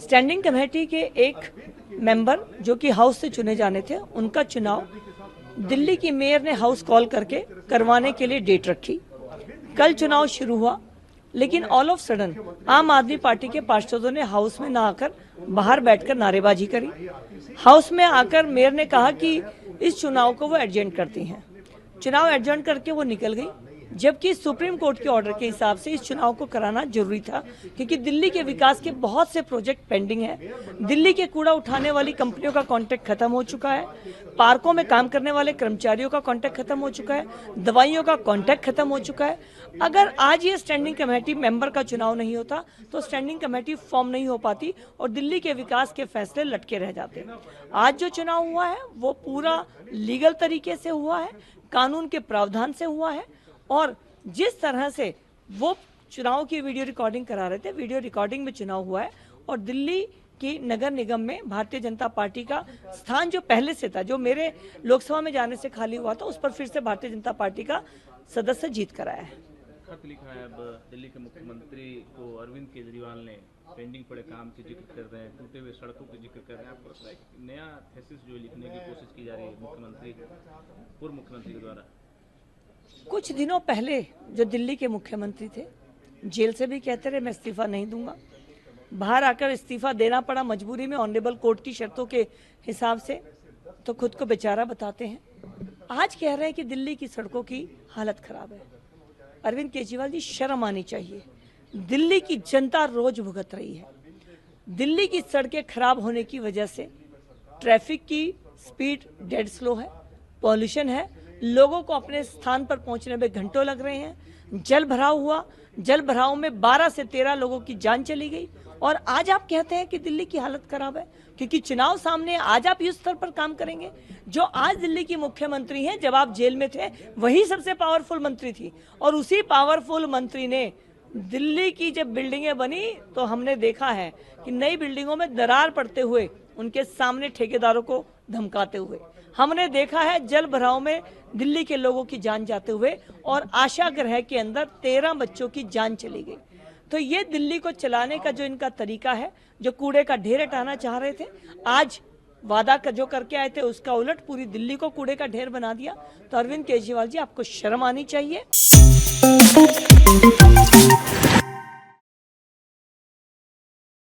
Standing committee के एक member जो कि हाउस से चुने जाने थे, उनका चुनाव दिल्ली की मेयर ने हाउस कॉल करके करवाने के लिए डेट रखी। कल चुनाव शुरू हुआ, लेकिन ऑल ऑफ सडन आम आदमी पार्टी के पार्षदों ने हाउस में ना आकर बाहर बैठकर नारेबाजी करी। हाउस में आकर मेयर ने कहा कि इस चुनाव को वो एडजेंट करती हैं। चुनाव एडजेंट करके वो निकल गई, जबकि सुप्रीम कोर्ट के ऑर्डर के हिसाब से इस चुनाव को कराना जरूरी था, क्योंकि दिल्ली के विकास के बहुत से प्रोजेक्ट पेंडिंग हैं। दिल्ली के कूड़ा उठाने वाली कंपनियों का कॉन्ट्रैक्ट खत्म हो चुका है, पार्कों में काम करने वाले कर्मचारियों का कॉन्ट्रैक्ट खत्म हो चुका है, दवाइयों का कॉन्ट्रैक्ट खत्म हो चुका है। अगर आज ये स्टैंडिंग कमेटी मेंबर का चुनाव नहीं होता तो स्टैंडिंग कमेटी फॉर्म नहीं हो पाती और दिल्ली के विकास के फैसले लटके रह जाते। आज जो चुनाव हुआ है वो पूरा लीगल तरीके से हुआ है, कानून के प्रावधान से हुआ है, और जिस तरह से वो चुनाव की वीडियो रिकॉर्डिंग करा रहे थे, वीडियो रिकॉर्डिंग में चुनाव हुआ है। और दिल्ली की नगर निगम में भारतीय जनता पार्टी का स्थान जो पहले से था, जो मेरे लोकसभा में जाने से खाली हुआ था, उस पर फिर से भारतीय जनता पार्टी का सदस्य जीत कर आया है। खत लिखा है अब दिल्ली के मुख्यमंत्री को अरविंद केजरीवाल ने, पेंडिंग पड़े काम की जिक्र कर रहे हैं, टूटे हुए सड़कों की जिक्र कर रहे हैं। आपको लगता है एक नया थीसिस जो लिखने की कोशिश की जा रही है पूर्व मुख्यमंत्री के द्वारा? कुछ दिनों पहले जो दिल्ली के मुख्यमंत्री थे, जेल से भी कहते रहे मैं इस्तीफा नहीं दूंगा, बाहर आकर इस्तीफा देना पड़ा मजबूरी में ऑनरेबल कोर्ट की शर्तों के हिसाब से, तो खुद को बेचारा बताते हैं। आज कह रहे हैं कि दिल्ली की सड़कों की हालत खराब है। अरविंद केजरीवाल जी, शर्म आनी चाहिए। दिल्ली की जनता रोज भुगत रही है। दिल्ली की सड़कें खराब होने की वजह से ट्रैफिक की स्पीड डेड स्लो है, पॉल्यूशन है, लोगों को अपने स्थान पर पहुंचने में घंटों लग रहे हैं, जल भराव हुआ, जल भराव में 12 से 13 लोगों की जान चली गई। और आज आप कहते हैं कि दिल्ली की हालत खराब है क्योंकि चुनाव सामने है। आज आप इस स्तर पर काम करेंगे? जो आज दिल्ली की मुख्यमंत्री हैं, जब आप जेल में थे वही सबसे पावरफुल मंत्री थी, और उसी पावरफुल मंत्री ने दिल्ली की जब बिल्डिंगें बनी तो हमने देखा है कि नई बिल्डिंगों में दरार पड़ते हुए उनके सामने ठेकेदारों को धमकाते हुए हमने देखा है, जल भराव में दिल्ली के लोगों की जान जाते हुए, और आशा ग्रह के अंदर 13 बच्चों की जान चली गई। तो ये दिल्ली को चलाने का जो इनका तरीका है, जो कूड़े का ढेर हटाना चाह रहे थे, आज वादा का जो करके आए थे उसका उलट पूरी दिल्ली को कूड़े का ढेर बना दिया। तो अरविंद केजरीवाल जी, आपको शर्म आनी चाहिए।